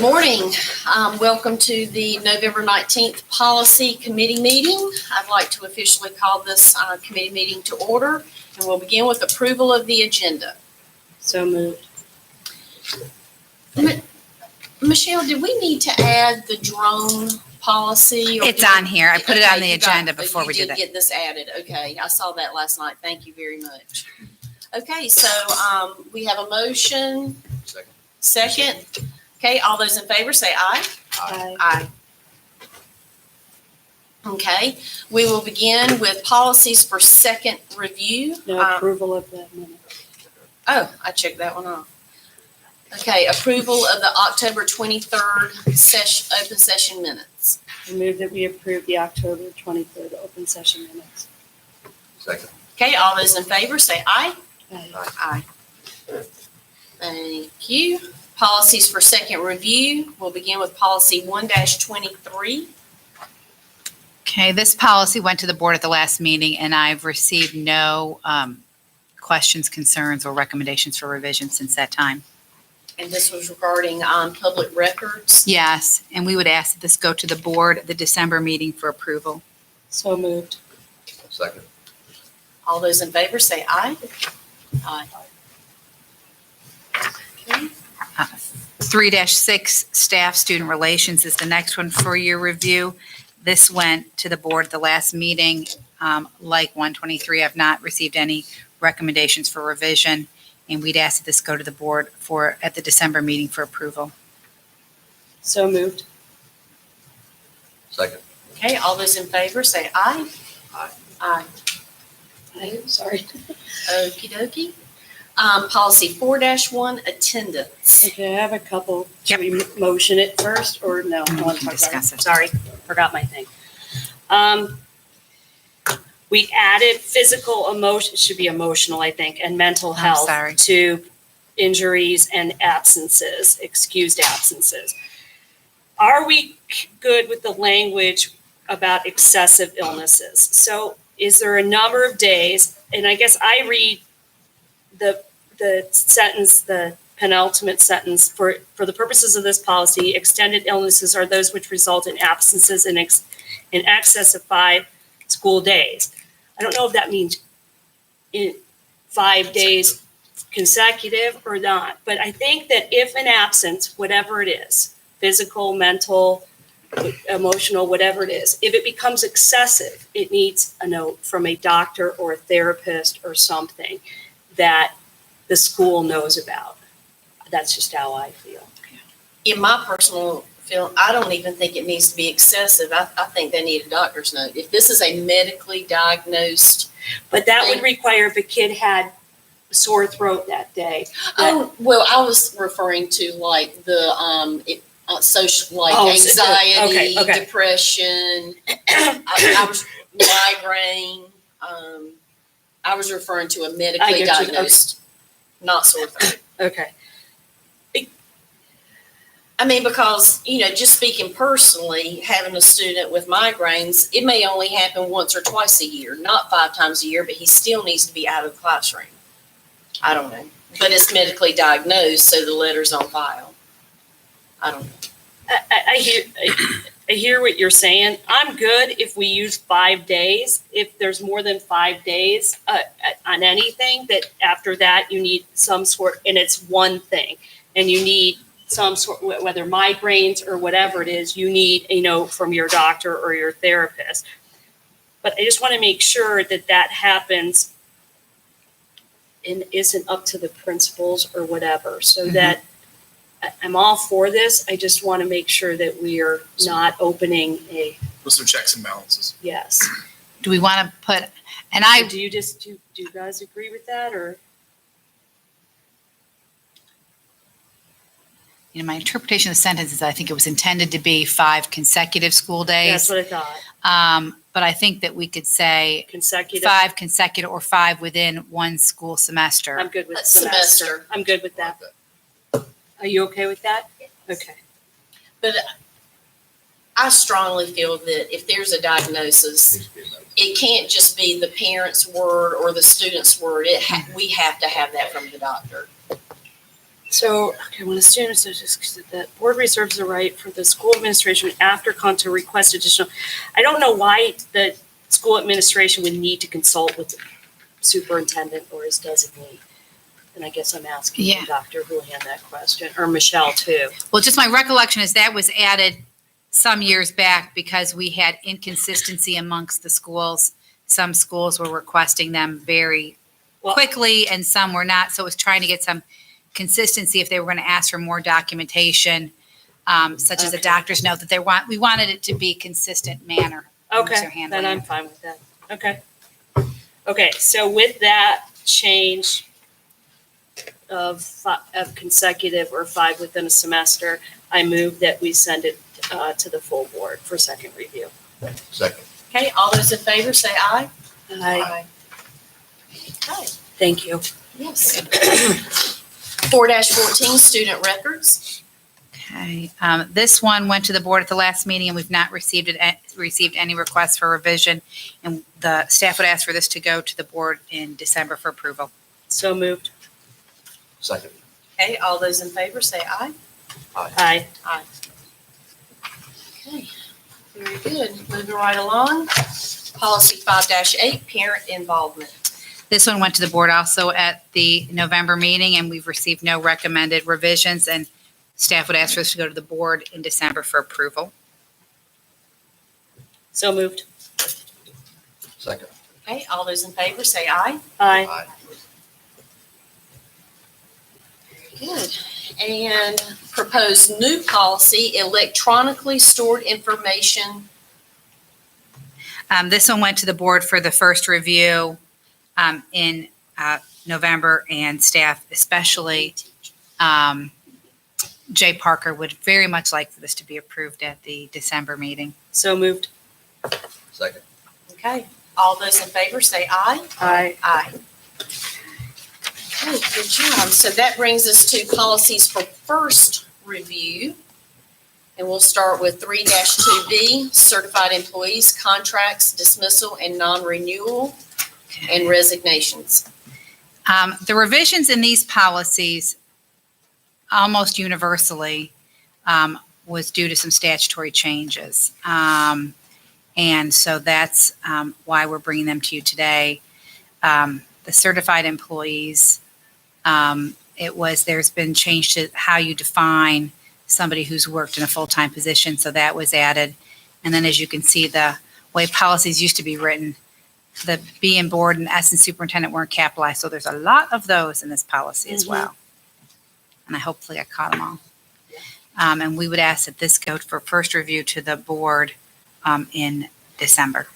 Morning. Welcome to the November 19th Policy Committee meeting. I'd like to officially call this committee meeting to order, and we'll begin with approval of the agenda. So moved. Michelle, did we need to add the drone policy? It's on here. I put it on the agenda before we did it. You did get this added. Okay, I saw that last night. Thank you very much. Okay, so we have a motion. Second. Okay, all those in favor say aye. Aye. Aye. Okay, we will begin with policies for second review. No approval of that minute. Oh, I checked that one off. Okay, approval of the October 23rd open session minutes. I move that we approve the October 23rd open session minutes. Second. Okay, all those in favor say aye. Aye. Aye. Thank you. Policies for second review. We'll begin with policy 1-23. Okay, this policy went to the board at the last meeting, and I've received no questions, concerns, or recommendations for revision since that time. And this was regarding public records. Yes, and we would ask that this go to the board at the December meeting for approval. So moved. Second. All those in favor say aye. Aye. Okay. 3-6 staff student relations is the next one for your review. This went to the board at the last meeting. Like 123, I've not received any recommendations for revision, and we'd ask that this go to the board at the December meeting for approval. So moved. Second. Okay, all those in favor say aye. Aye. Aye. Aye. Sorry. Okie dokie. Policy 4-1, attendance. Okay, I have a couple. Should we motion it first or no? I want to talk Discuss about it. Sorry, forgot my thing. We added physical, should be emotional, I think, and mental health to injuries and absences, excused absences. Are we good with the language about excessive illnesses? So is there a number of days, and I guess I read the sentence, the penultimate sentence, for the purposes of this policy, extended illnesses are those which result in absences in excess of 5 school days. I don't know if that means in 5 days consecutive or not, but I think that if an absence, whatever it is, physical, mental, emotional, whatever it is, if it becomes excessive, it needs a note from a doctor or a therapist or something that the school knows about. That's just how I feel. In my personal feeling, I don't even think it needs to be excessive. I think they need a doctor's note. If this is a medically diagnosed. But that would require if a kid had a sore throat that day. Oh, well, I was referring to like the social, like anxiety, depression, I was migraine. I was referring to a medically diagnosed, not sore throat. Okay. I mean, because, just speaking personally, having a student with migraines, it may only happen once or twice a year, not 5 times a year, but he still needs to be out of the classroom. I don't know. But it's medically diagnosed, so the letter's on file. I don't know. I hear what you're saying. I'm good if we use 5 days. If there's more than 5 days on anything, that after that you need some sort, and it's one thing, and you need some sort, whether migraines or whatever it is, you need a note from your doctor or your therapist. But I just want to make sure that that happens and isn't up to the principals or whatever, so that I'm all for this. I just want to make sure that we are not opening with some checks and balances. Yes. Do we want to put, Do you guys agree with that, or? my interpretation of the sentence is I think it was intended to be 5 consecutive school days. That's what I thought. But I think that we could say Consecutive. 5 consecutive or 5 within one school semester. I'm good with Semester. semester. I'm good with that. Are you okay with that? Okay. But I strongly feel that if there's a diagnosis, it can't just be the parent's word or the student's word. We have to have that from the doctor. So, okay, when a student says that board reserves the right for the school administration after to request additional, I don't know why the school administration would need to consult with the superintendent or his designee. And I guess I'm asking Yeah. Dr. Houlihan that question, or Michelle too. Well, just my recollection is that was added some years back because we had inconsistency amongst the schools. Some schools were requesting them very quickly and some were not. So it was trying to get some consistency if they were going to ask for more documentation, such as a Okay. doctor's note that we wanted it to be consistent manner. in which they're Okay, handling then I'm it. fine with that. Okay. Okay, so with that change of consecutive or 5 within a semester, I move that we send it to the full board for second review. Second. Okay, all those in favor say aye. Aye. Okay, Thank you. yes. 4-14, student records. Okay, this one went to the board at the last meeting and we've not received any requests for revision. And the staff would ask for this to go to the board in December for approval. So moved. Second. Okay, all those in favor say aye. Aye. Aye. Okay, very good. Moving right along. Policy 5-8, parent involvement. This one went to the board also at the November meeting, and we've received no recommended revisions, and staff would ask for this to go to the board in December for approval. So moved. Second. Okay, all those in favor say aye. Aye. Good. And proposed new policy, electronically stored information. This one went to the board for the first review in November, and staff, especially Jay Parker, would very much like for this to be approved at the December meeting. So moved. Second. Okay, all those in favor say aye. Aye. Aye. Okay, good job. So that brings us to policies for first review. And we'll start with 3-2B, certified employees, contracts, dismissal, and non-renewal, and resignations. The revisions in these policies, almost universally, was due to some statutory changes. And so that's why we're bringing them to you today. The certified employees, there's been change to how you define somebody who's worked in a full-time position, so that was added. And then as you can see, the way policies used to be written, the B and board and S and superintendent weren't capitalized, so there's a lot of those in this policy as well. And hopefully I caught them all. And we would ask that this go for first review to the board in December.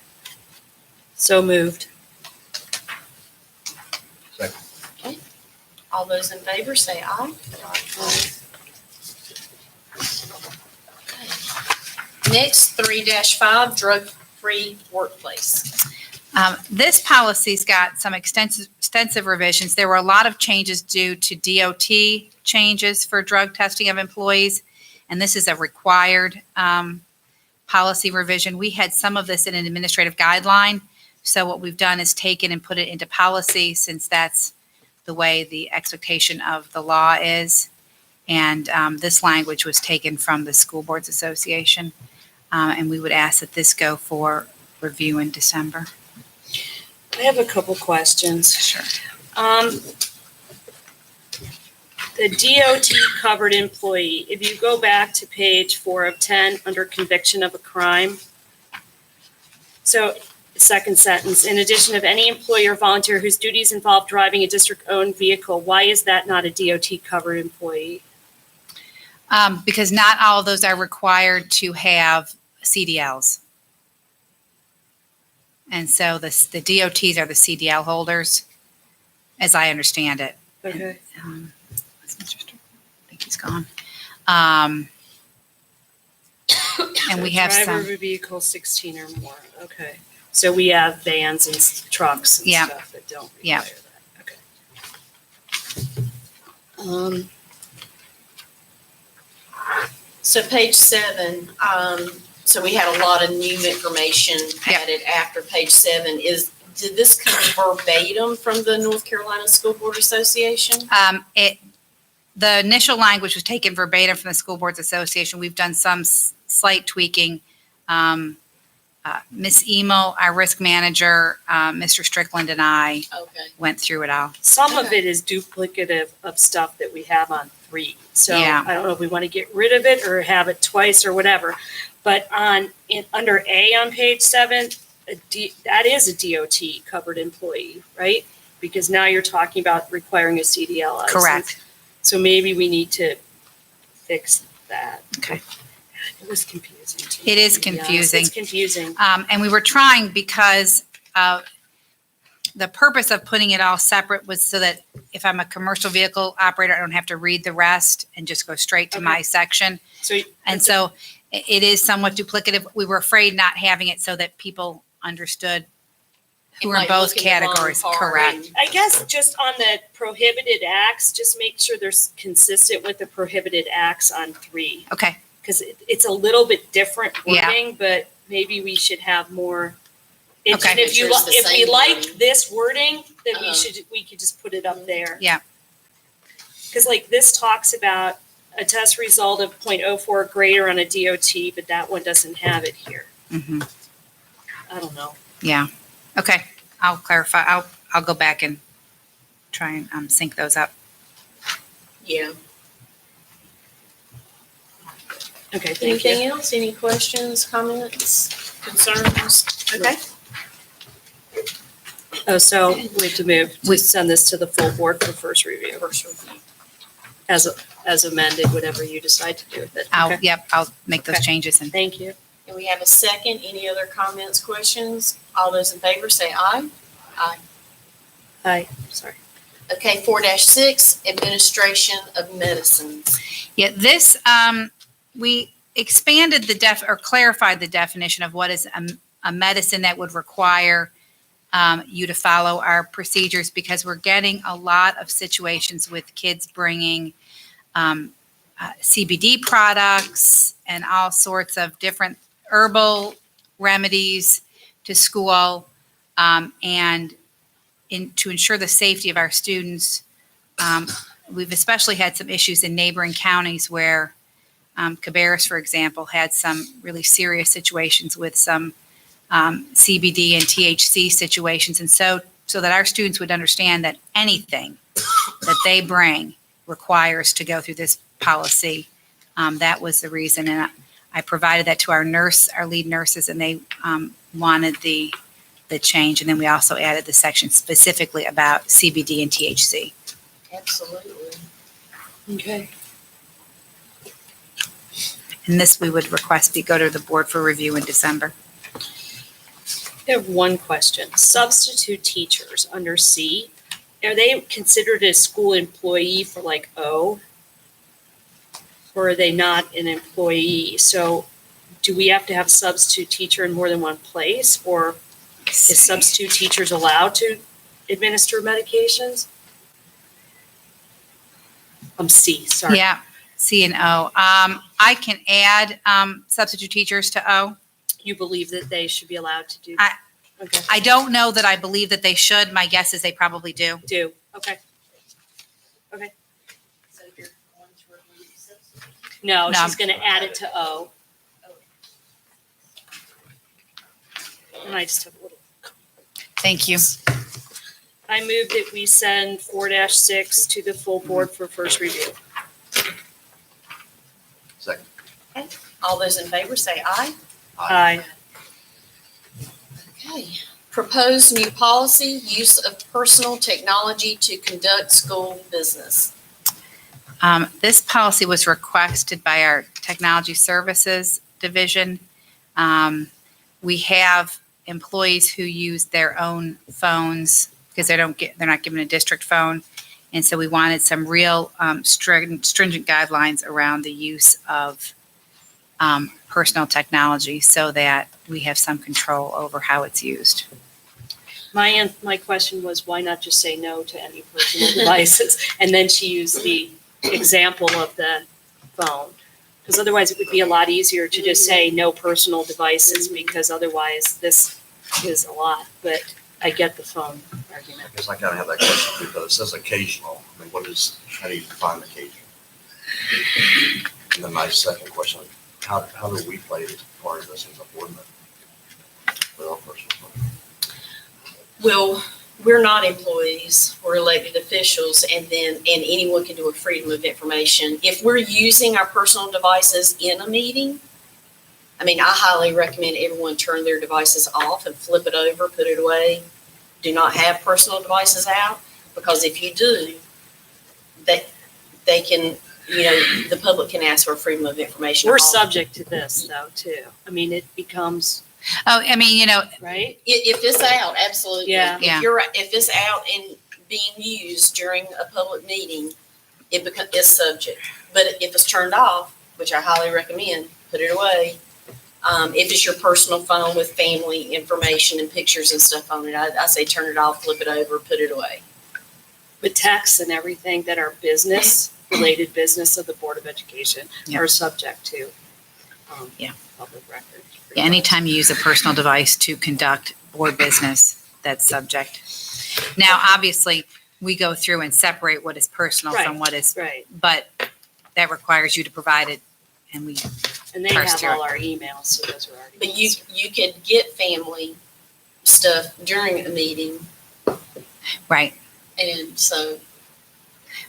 So moved. Second. All those in favor say aye. Next, 3-5, drug-free workplace. This policy's got some extensive revisions. There were a lot of changes due to DOT changes for drug testing of employees, and this is a required policy revision. We had some of this in an administrative guideline, so what we've done is taken and put it into policy since that's the way the expectation of the law is. And this language was taken from the School Boards Association, and we would ask that this go for review in December. I have a couple questions. Sure. The DOT covered employee, if you go back to page 4 of 10 under conviction of a crime. So second sentence, in addition of any employee or volunteer whose duties involve driving a district-owned vehicle, why is that not a DOT covered employee? Because not all of those are required to have CDLs. And so the DOTs are the CDL holders, as I understand it. Okay. I think he's gone. And we have Driver some, of a vehicle 16 or more, okay. So we have vans and trucks and Yeah. stuff that don't Yeah. require that, okay. So page 7, so we had a lot of new information Yep. added after page 7. Did this come verbatim from the North Carolina School Board Association? the initial language was taken verbatim from the School Boards Association. We've done some slight tweaking. Ms. Emo, our risk manager, Mr. Strickland, and I Okay. went through it all. Some of it is duplicative of stuff that we have on 3. So Yeah. I don't know if we want to get rid of it or have it twice or whatever. But under A on page 7, that is a DOT covered employee, right? Because now you're talking about requiring a CDL license. Correct. So maybe we need to fix that. Okay. It was confusing. to It is me, to be honest. confusing. It's confusing. And we were trying because the purpose of putting it all separate was so that if I'm a commercial vehicle operator, I don't have to read the rest and just go straight to Okay. my section. So And so it is somewhat duplicative. We were afraid not having it so that people understood who It are in might both look in the wrong categories. part. Correct. I guess just on the prohibited acts, just make sure they're consistent with the prohibited acts on 3. Okay. Because it's a little bit different Yeah. wording, but maybe we should have more. Okay. And if you, Make sure it's the if we same liked wording. this wording, then Uh-huh. we could just put it up there. Yeah. Because like this talks about a test result of 0.04 greater on a DOT, but that one doesn't have it here. Mhm. I don't know. Yeah. Okay. I'll clarify. I'll go back and try and sync those up. Yeah. Okay, thank Anything you. else? Any questions, comments, concerns? Okay. Oh, so we have to move, We- to send this to the full board for first review, First review. as amended, whatever you decide to do with it. Okay. I'll make those Okay. changes and Thank you. And we have a second. Any other comments, questions? All those in favor say aye. Hi, sorry. Okay, 4-6, administration of medicines. yeah, this, we expanded or clarified the definition of what is a medicine that would require you to follow our procedures because we're getting a lot of situations with kids bringing CBD products and all sorts of different herbal remedies to school. And to ensure the safety of our students, we've especially had some issues in neighboring counties where Cabarrus, for example, had some really serious situations with some CBD and THC situations. And so that our students would understand that anything that they bring requires to go through this policy. That was the reason. And I provided that to our lead nurses, and they wanted the change. And then we also added the section specifically about CBD and THC. Absolutely. Okay. And this we would request go to the board for review in December. I have one question. Substitute teachers under C, are they considered a school employee for like O? Or are they not an employee? So do we have to have a substitute teacher in more than one place? Or is substitute teachers allowed to administer medications? C, sorry. Yeah, C and O. I can add substitute teachers to O. You believe that they should be allowed to do? I- Okay, I don't know that I believe that they should. My guess is they probably do. do, okay. So you're going to remove substitute? No, No. she's gonna add it to O. And I just have a little. Thank you. I move that we send 4-6 to the full board for first review. Second. All those in favor say aye. Aye. Okay. Proposed new policy, use of personal technology to conduct school business. This policy was requested by our Technology Services Division. We have employees who use their own phones because they're not given a district phone. And so we wanted some real stringent guidelines around the use of personal technology so that we have some control over how it's used. My question was, why not just say no to any personal devices? And then she used the example of the phone. Because otherwise it would be a lot easier to just say no personal devices, because otherwise this is a lot. But I get the phone argument. I guess I kind of have that question too, but it says occasional. I mean, how do you define occasional? And then my second question, how do we play part of this as a board member? With our personal phone? Well, we're not employees, we're elected officials, and anyone can do a freedom of information. If we're using our personal devices in a meeting, I mean, I highly recommend everyone turn their devices off and flip it over, put it away. Do not have personal devices out, because if you do, they can, the public can ask for freedom of information. We're subject to this though, too. I mean, it becomes, Oh, I mean, right? If it's out, absolutely. Yeah. If it's out and being used during a public meeting, it's subject. But if it's turned off, which I highly recommend, put it away. If it's your personal phone with family information and pictures and stuff on it, I say turn it off, flip it over, put it away. But texts and everything that are business, related business of the Board of Education are subject to public records. Yeah, anytime you use a personal device to conduct board business, that's subject. Now, obviously, we go through and separate what is personal from what is, Right. but that requires you to provide it, and we, And they Parse have through all it. our emails, so those are already. But you could get family stuff during a meeting, right. and so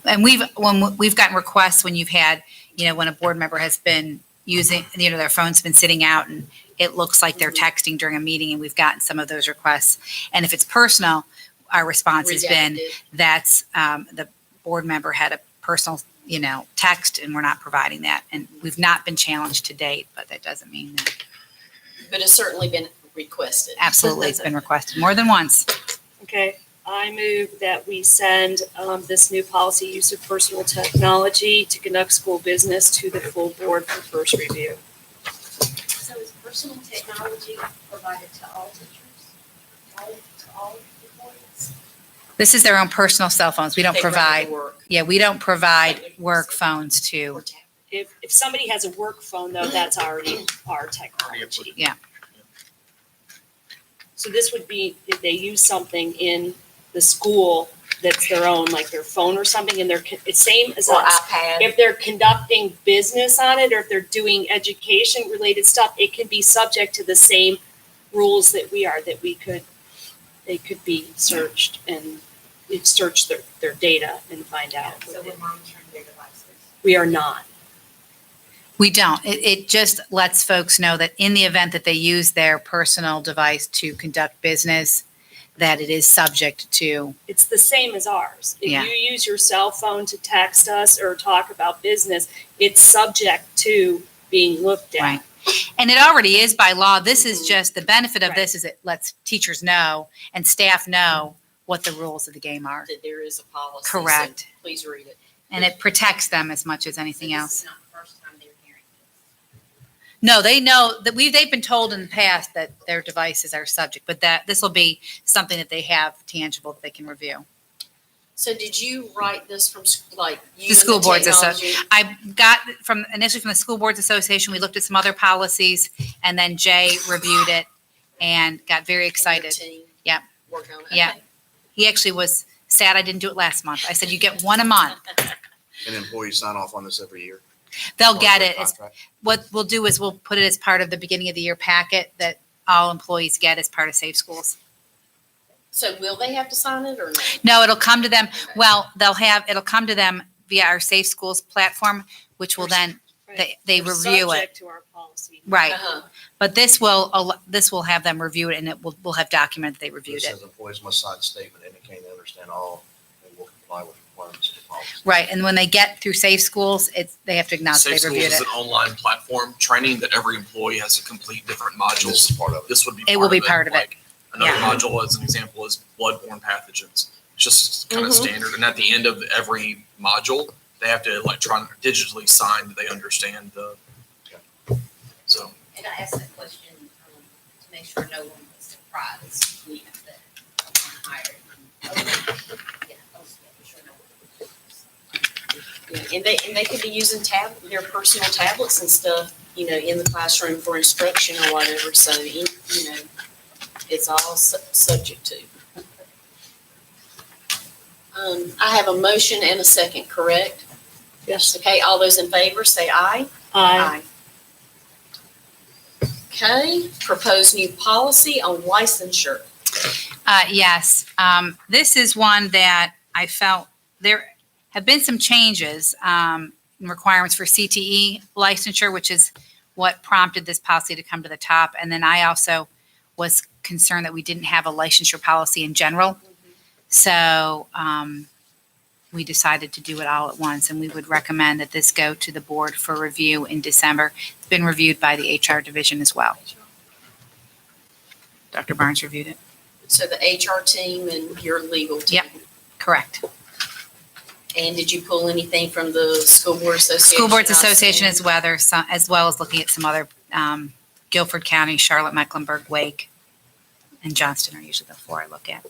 And when we've gotten requests when you've had, when a board member has been using, their phone's been sitting out and it looks like they're texting during a meeting, and we've gotten some of those requests. And if it's personal, our response has been redacted. that's the board member had a personal, text, and we're not providing that. And we've not been challenged to date, but that doesn't mean that. But it's certainly been requested. Absolutely, it's been requested more than once. Okay, I move that we send this new policy, use of personal technology to conduct school business, to the full board for first review. So is personal technology provided to all teachers? To all employees? This is their own personal cell phones. We don't They bring it to provide, work. we don't provide work phones to, Or tab- If somebody has a work phone though, that's already our technology. Yeah. So this would be if they use something in the school that's their own, like their phone or something, and it's same as Or us. iPad. If they're conducting business on it, or if they're doing education related stuff, it can be subject to the same rules that we are, that they could be searched and search their data and find out. So we're monitoring their devices. We are not. we don't. It just lets folks know that in the event that they use their personal device to conduct business, that it is subject to, It's the same as ours. If Yeah. you use your cell phone to text us or talk about business, it's subject to being looked at. Right. And it already is by law. This is just, the benefit of this is it lets teachers know and staff know what the rules of the game are. That there is a policy. so Correct. Please read it. And it protects them as much as anything So this else. is not the first time they're hearing this. No, they know that they've been told in the past that their devices are subject, but that this will be something that they have tangible that they can review. So did you write this from, like, you The School and Boards technology? I got initially from the School Boards Association, we looked at some other policies, and then Jay reviewed it and got very And your excited. team Yep. worked on it? Yeah. Okay. He actually was sad I didn't do it last month. I said, you get one a month. And employees sign off on this every year? They'll Or get is it. a It's, contract? what we'll do is we'll put it as part of the beginning of the year packet that all employees get as part of Safe Schools. So will they have to sign it or no? No, it'll come to them. Well, it'll come to them via our Safe Schools platform, which will then, Right. they They're review it. Subject to our policy. Right. Uh-huh. But this will have them review it, and we'll have documented they It reviewed it. says employees must sign a statement indicating they understand all and will comply with requirements of the policy. Right, and when they get through Safe Schools, they have to acknowledge Safe they've Schools reviewed is it. an online platform training that every employee has to complete different And this modules. is part of it. This would be It will be part of it. Like, another Yeah. module, as an example, is bloodborne pathogens. It's just kind of Mhm. standard. And at the end of every module, they have to digitally sign that they understand the. So. And I asked that question to make sure no one was surprised, that I'm hired. Yeah, I was making sure no one was. Yeah, and they could be using their personal tablets and stuff, in the classroom for instruction or whatever, so, it's all subject to. I have a motion and a second, correct? Yes. Okay, all those in favor, say aye. Aye. Okay, proposed new policy on licensure. Yes, this is one that I felt there have been some changes in requirements for CTE licensure, which is what prompted this policy to come to the top. And then I also was concerned that we didn't have a licensure policy in general. So we decided to do it all at once, and we would recommend that this go to the board for review in December. It's been reviewed by the HR division as well. Dr. Barnes reviewed it. So the HR team and your legal team. Yep. Correct. And did you pull anything from the School Board Association? School Boards Association as well as looking at some other, Guilford County, Charlotte, Mecklenburg, Wake, and Johnston are usually the four I look at.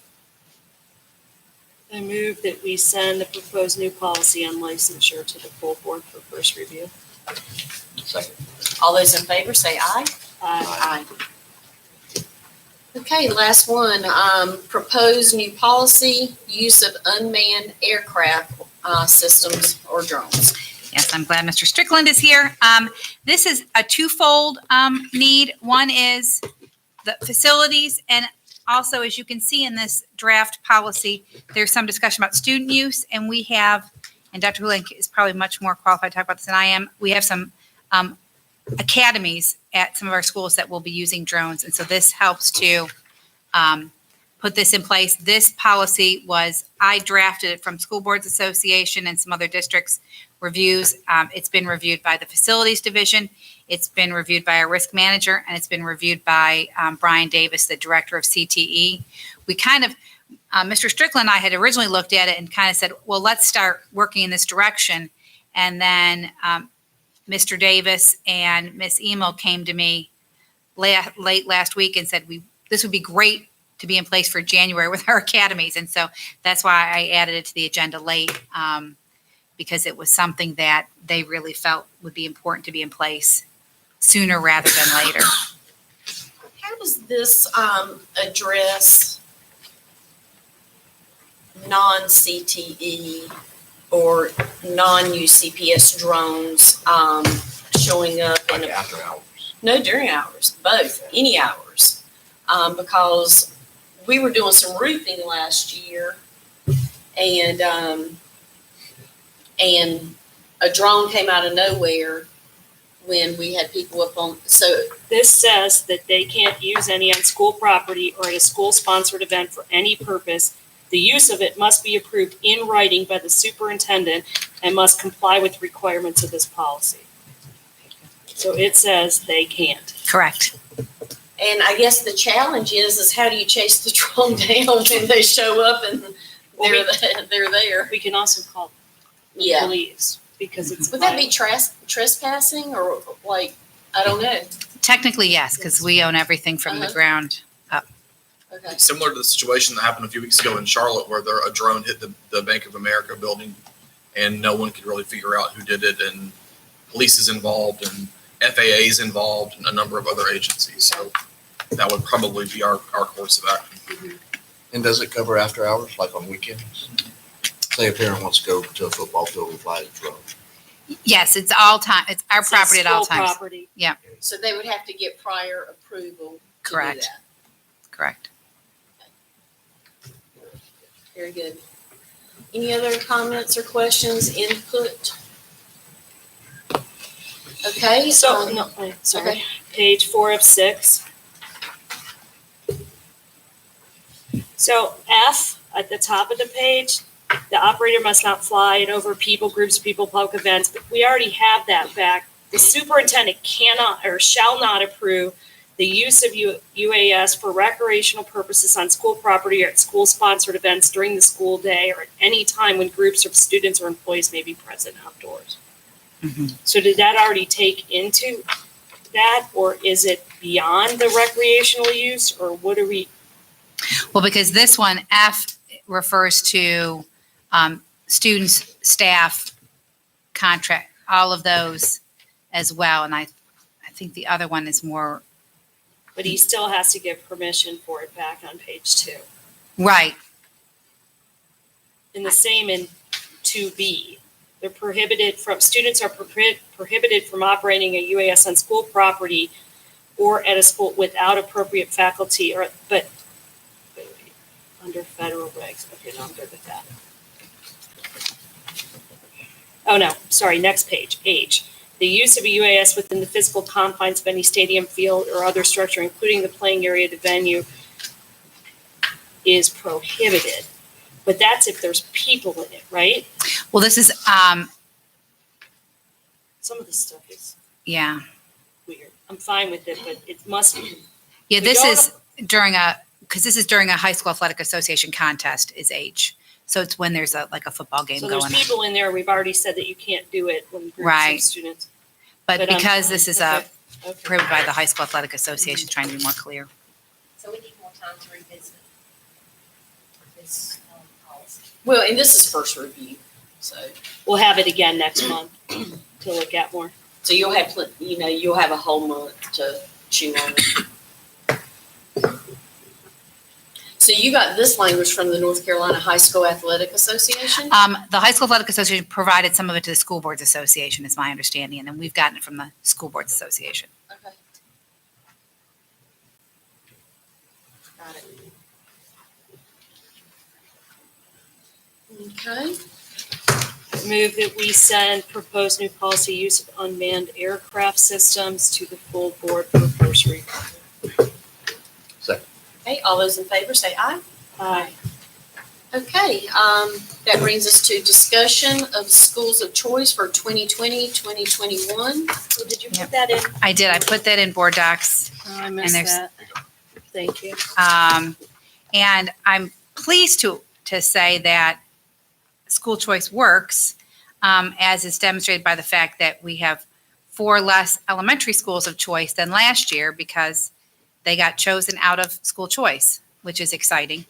I move that we send the proposed new policy on licensure to the full board for first review. Second. All those in favor, say aye. Aye. Okay, last one, proposed new policy, use of unmanned aircraft systems or drones. Yes, I'm glad Mr. Strickland is here. This is a twofold need. One is the facilities, and also, as you can see in this draft policy, there's some discussion about student use, and we have, and Dr. Hulink is probably much more qualified to talk about this than I am, we have some academies at some of our schools that will be using drones, and so this helps to put this in place. This policy I drafted it from School Boards Association and some other districts' reviews. It's been reviewed by the Facilities Division. It's been reviewed by our risk manager, and it's been reviewed by Brian Davis, the director of CTE. We kind of, Mr. Strickland and I had originally looked at it and kind of said, well, let's start working in this direction. And then Mr. Davis and Miss Emo came to me late last week and said, this would be great to be in place for January with our academies. And so that's why I added it to the agenda late, because it was something that they really felt would be important to be in place sooner rather than later. How does this address non-CTE or non-UCPS drones showing up in Like after hours. No, during hours, both, any hours. Because we were doing some roofing last year and a drone came out of nowhere when we had people up on, so. This says that they can't use any on school property or at a school-sponsored event for any purpose. The use of it must be approved in writing by the superintendent and must comply with requirements of this policy. So it says they can't. Correct. And I guess the challenge is how do you chase the drone down when they show up and they're there? We can also call the Yeah. police because it's. Would that be trespassing or like, I don't know. Technically, yes, because we own everything from the ground up. Okay. Similar to the situation that happened a few weeks ago in Charlotte where a drone hit the Bank of America building and no one could really figure out who did it, and police is involved and FAA is involved and a number of other agencies. So that would probably be our course of action. And does it cover after hours, like on weekends? Say a parent wants to go to a football field and fly a drone. Yes, it's all time. It's our property at all School times. property. So they would have to get prior approval to do Correct. that. Correct. Very good. Any other comments or questions, input? Okay, So, no, sorry, okay. page 4 of 6. So F at the top of the page, the operator must not fly and over people, groups, people, public events, but we already have that back. The superintendent cannot or shall not approve the use of UAS for recreational purposes on school property or at school-sponsored events during the school day or at any time when groups of students or employees may be present outdoors. Mm-hmm. So did that already take into that, or is it beyond the recreational use, or what are we? Well, because this one, F, refers to students, staff, contract, all of those as well. And I think the other one is more. But he still has to give permission for it back on page 2. Right. And the same in 2B. Students are prohibited from operating a UAS on school property or at a school without appropriate faculty but under federal regs. Okay, no, I'm good with that. Oh, no, sorry, next page, H. The use of a UAS within the physical confines of any stadium, field, or other structure, including the playing area of the venue, is prohibited. But that's if there's people in it, right? Well, this is, Some of the stuff is yeah. weird. I'm fine with it, but it must be. Yeah, We this don't- is because this is during a high school athletic association contest is H. So it's when there's a football game So going there's on. people in there, we've already said that you can't do it when groups of Right. students. But I'm because fine. this is Okay. Okay. prohibited by the high school athletic association, trying to be more clear. So we need more time to revisit this policy. Well, and this is first review, so We'll have it again next month to look at more. you'll have, you'll have a whole month to chew on it. So you got this language from the North Carolina High School Athletic Association? The high school athletic association provided some of it to the school boards association, is my understanding, and then we've gotten it from the school boards association. Okay. Got it. Okay. Move that we send proposed new policy use of unmanned aircraft systems to the full board for first reading. Second. Okay, all those in favor say aye. Aye. Okay, that brings us to discussion of schools of choice for 2020, 2021. Oh, did you Yep. put that in? I did. I put that in board docs. Oh, I missed there's- that. Thank you. And I'm pleased to say that school choice works, as is demonstrated by the fact that we have 4 less elementary schools of choice than last year because they got chosen out of school choice, which is exciting.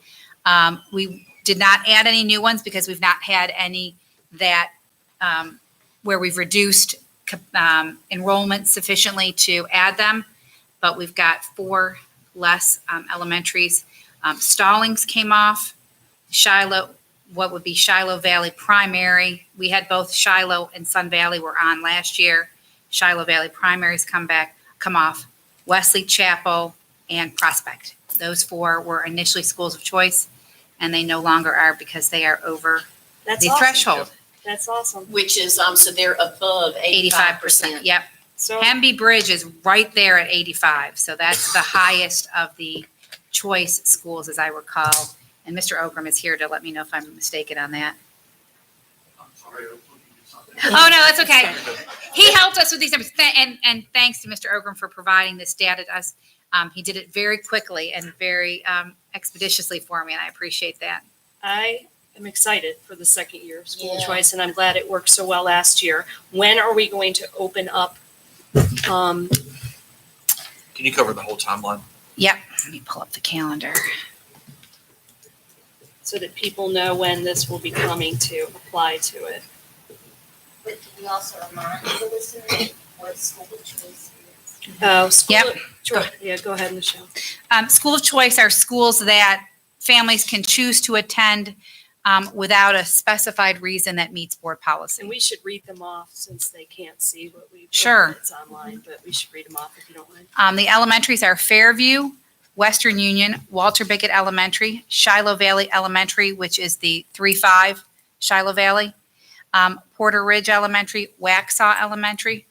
We did not add any new ones because we've not had any that where we've reduced enrollment sufficiently to add them, but we've got 4 less elementaries. Stallings came off. Shiloh, what would be Shiloh Valley Primary. We had both Shiloh and Sun Valley were on last year. Shiloh Valley Primaries come off. Wesley Chapel and Prospect. Those 4 were initially schools of choice, and they no longer are because they are over That's the awesome. threshold. That's awesome. Which is, so they're above 85%. Yep. So Hemby Bridge is right there at 85. So that's the highest of the choice schools, as I recall. And Mr. Okram is here to let me know if I'm mistaken on that. I'm sorry. I was looking at something. Oh, no, that's okay. He helped us with these numbers. And thanks to Mr. Okram for providing this data to us. He did it very quickly and very expeditiously for me, and I appreciate that. I am excited for the second year of school Yeah. choice, and I'm glad it worked so well last year. When are we going to open up? Can you cover the whole timeline? Yep. Let me pull up the calendar. So that people know when this will be coming to apply to it. But can we also remind the listeners what school of choice is? Oh, school. Yep. Sure. Yeah, go ahead, Michelle. School of choice are schools that families can choose to attend without a specified reason that meets board policy. And we should read them off since they can't see what we've. Sure. It's online, but we should read them off if you don't mind. The elementaries are Fairview, Western Union, Walter Bickett Elementary, Shiloh Valley Elementary, which is the 3-5 Shiloh Valley, Porter Ridge Elementary, Waxhaw Elementary,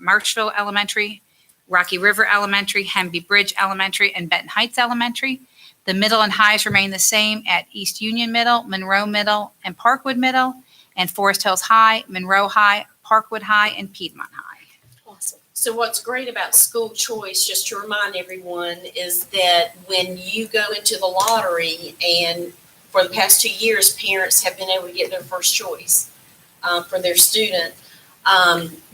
Marchville Elementary, Rocky River Elementary, Hemby Bridge Elementary, and Benton Heights Elementary. The middle and highs remain the same at East Union Middle, Monroe Middle, and Parkwood Middle, and Forest Hills High, Monroe High, Parkwood High, and Piedmont High. Awesome. So what's great about school choice, just to remind everyone, is that when you go into the lottery, and for the past 2 years, parents have been able to get their first choice for their student.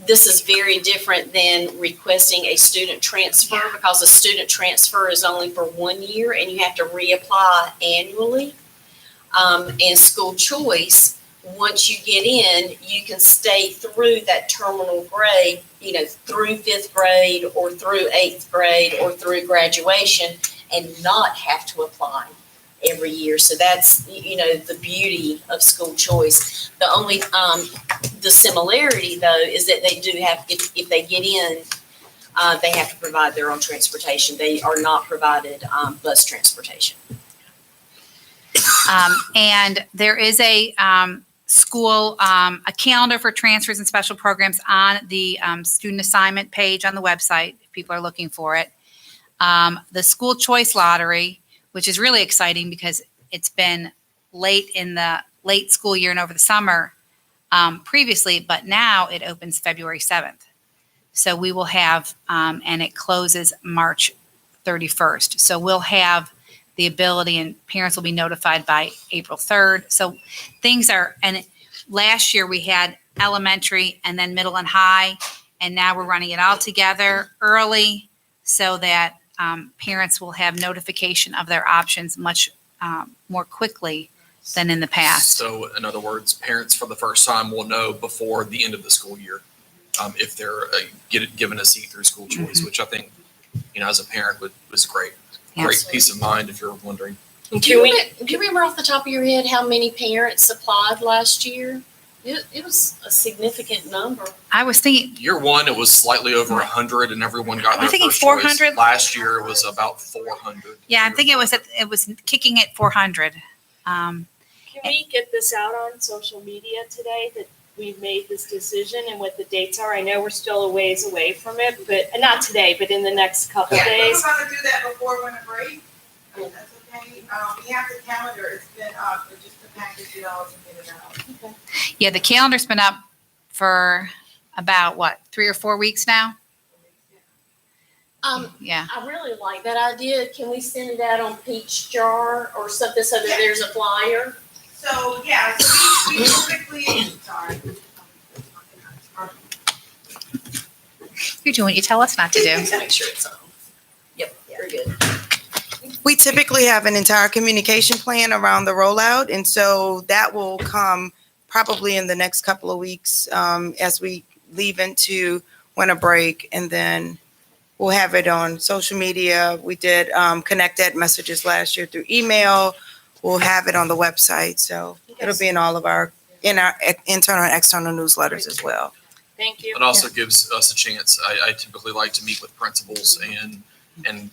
This is very different than requesting a student transfer because a student transfer is only for 1 year and you have to reapply annually. And school choice, once you get in, you can stay through that terminal grade, through 5th grade or through 8th grade or through graduation and not have to apply every year. So that's, the beauty of school choice. The only, the similarity though, is that they do have, if they get in, they have to provide their own transportation. They are not provided, bus transportation. And there is a school, a calendar for transfers and special programs on the student assignment page on the website, if people are looking for it. The school choice lottery, which is really exciting because it's been late in the late school year and over the summer previously, but now it opens February 7th. So we will have, and it closes March 31st. So we'll have the ability, and parents will be notified by April 3rd. So things are, and last year we had elementary and then middle and high, and now we're running it all together early so that parents will have notification of their options much more quickly than in the past. So in other words, parents for the first time will know before the end of the school year if they're given a seat through school choice, which I think, as a parent was great. Great peace of mind if you're wondering. Do you remember off the top of your head how many parents applied last year? It was a significant number. I was thinking, Year one, it was slightly over 100, and everyone got their I'm thinking first choice. 400. Last year, it was about 400. yeah, I think it was kicking at 400. Can we get this out on social media today that we've made this decision and what the dates are? I know we're still a ways away from it, but not today, but in the next couple of days. We're gonna do that before winter break. That's okay. We have the calendar. It's been up, but just to package it all and get it out. Yeah, the calendar's been up for about 3 or 4 weeks now. Yeah. I really like that idea. Can we send it out on Peach Jar or something so that there's a flyer? So, yeah, so we typically, sorry. You're doing what you tell us not to do. Make sure it's on. Yep, very good. We typically have an entire communication plan around the rollout, and so that will come probably in the next couple of weeks as we leave into winter break, and then we'll have it on social media. We did connected messages last year through email. We'll have it on the website, so it'll be in all of our internal and external newsletters as well. Thank you. It also gives us a chance. I typically like to meet with principals and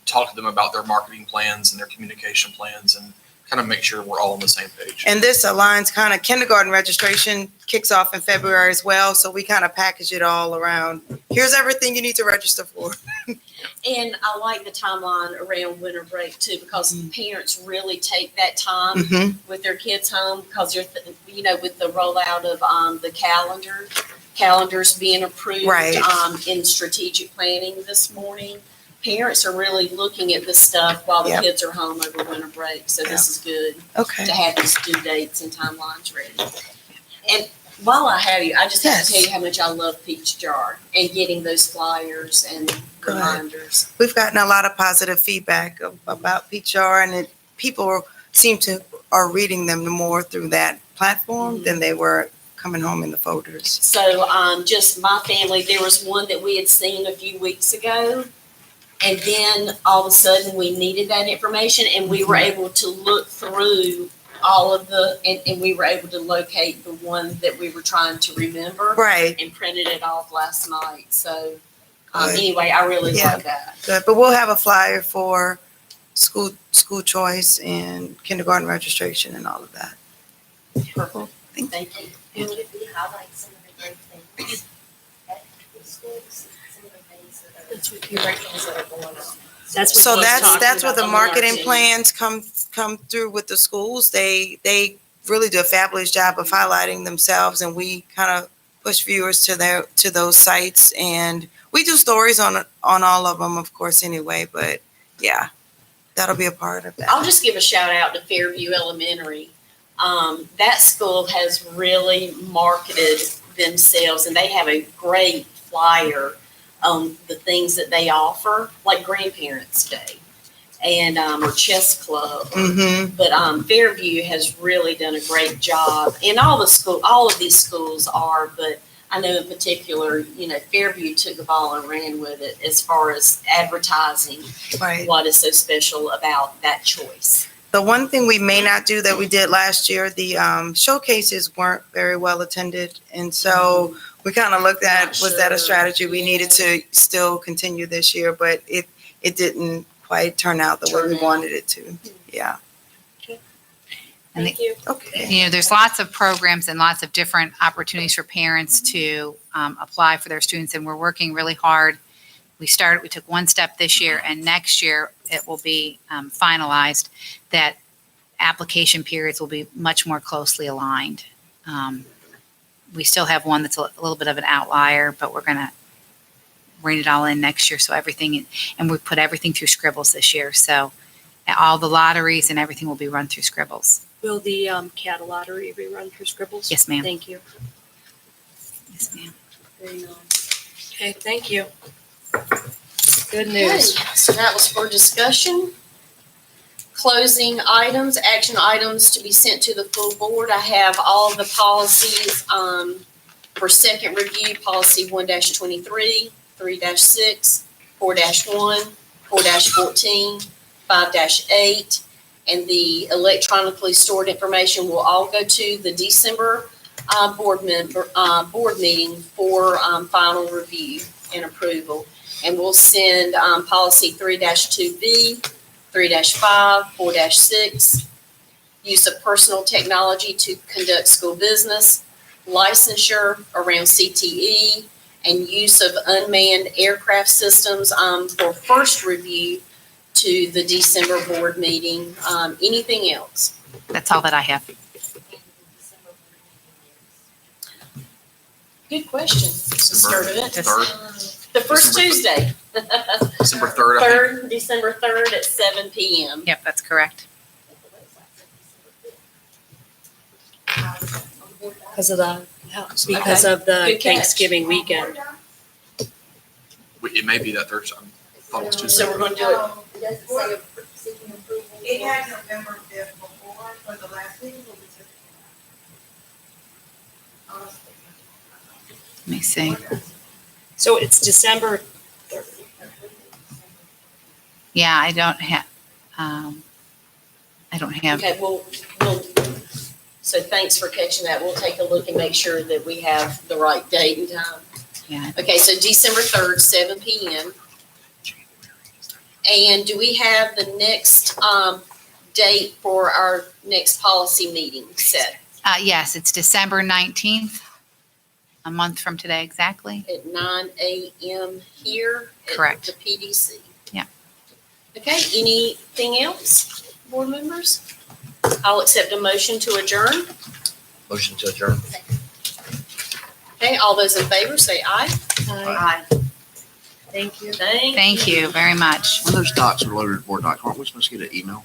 talk to them about their marketing plans and their communication plans and kind of make sure we're all on the same page. And this aligns kind of kindergarten registration kicks off in February as well, so we kind of package it all around. Here's everything you need to register for. And I like the timeline around winter break too, because parents really take that time with their kids home because you're, with the rollout of the calendars being approved in strategic planning this morning. Parents are really looking at this stuff while the kids are home over winter break. So this is good to have these due dates and timelines ready. And while I have you, I just have to tell you how much I love Peach Jar and getting those flyers and reminders. We've gotten a lot of positive feedback about Peach Jar, and people seem to are reading them more through that platform than they were coming home in the folders. So just my family, there was one that we had seen a few weeks ago. And then all of a sudden we needed that information and we were able to look through all of and we were able to locate the one that we were trying to remember. Right. And printed it off last night. So anyway, I really love that. Good. But we'll have a flyer for school choice and kindergarten registration and all of that. Perfect. Thank you. And would we highlight some of the great things at the schools? That's what you're right, things that are going on. That's where the marketing plans come through with the schools. They really do a fabulous job of highlighting themselves, and we kind of push viewers to those sites, and we do stories on all of them, of course, anyway. But yeah, that'll be a part of that. I'll just give a shout out to Fairview Elementary. That school has really marketed themselves, and they have a great flyer on the things that they offer, like Grandparents' Day and or chess club. But Fairview has really done a great job, and all of these schools are. But I know in particular, Fairview took the ball and ran with it as far as advertising what is so special about that choice. The one thing we may not do that we did last year, the showcases weren't very well attended. And so we kind of looked at, was that a strategy we needed to still continue this year? But it didn't quite turn out the way we wanted it to. Yeah. And Thank you. Okay. You know, there's lots of programs and lots of different opportunities for parents to apply for their students, and we're working really hard. We took one step this year, and next year it will be finalized that application periods will be much more closely aligned. We still have one that's a little bit of an outlier, but we're going to rein it all in next year. So everything, and we put everything through Scribbles this year. So all the lotteries and everything will be run through Scribbles. Will the CAT lottery be run through Scribbles? Yes, ma'am. Thank you. Yes, ma'am. Okay, thank you. Good Okay, news. so that was for discussion. Closing items, action items to be sent to the full board. I have all the policies for second review, policy 1-23, 3-6, 4-1, 4-14, 5-8, and the electronically stored information will all go to the December board meeting for final review and approval. And we'll send policy 3-2B, 3-5, 4-6, use of personal technology to conduct school business, licensure around CTE, and use of unmanned aircraft systems for first review to the December board meeting. Anything else? That's all that I have. Good question. Start of it. Third, The first December Tuesday. December 3rd, I think. December 3rd at 7 p.m. Yep, that's correct. Because of the Good catch. Thanksgiving weekend. It may be that Thursday. I thought it was Tuesday. So we're going to do it. It doesn't say seeking approval. It had November 5th before, but the last meeting will be Let me see. So it's December 3rd. Yeah, I don't have, Okay, so thanks for catching that. We'll take a look and make sure that we have the right date and time. yeah. Okay, so December 3rd, 7 p.m. And do we have the next date for our next policy meeting set Yes, it's December 19th, a month from today exactly. at 9 a.m. here? Correct. At the PDC? Yeah. Okay, anything else, board members? I'll accept a motion to adjourn. Motion to adjourn. Okay, all those in favor say aye. Aye. Thank you. Thank you very much. When those docs are loaded to board docs, aren't we supposed to get an email?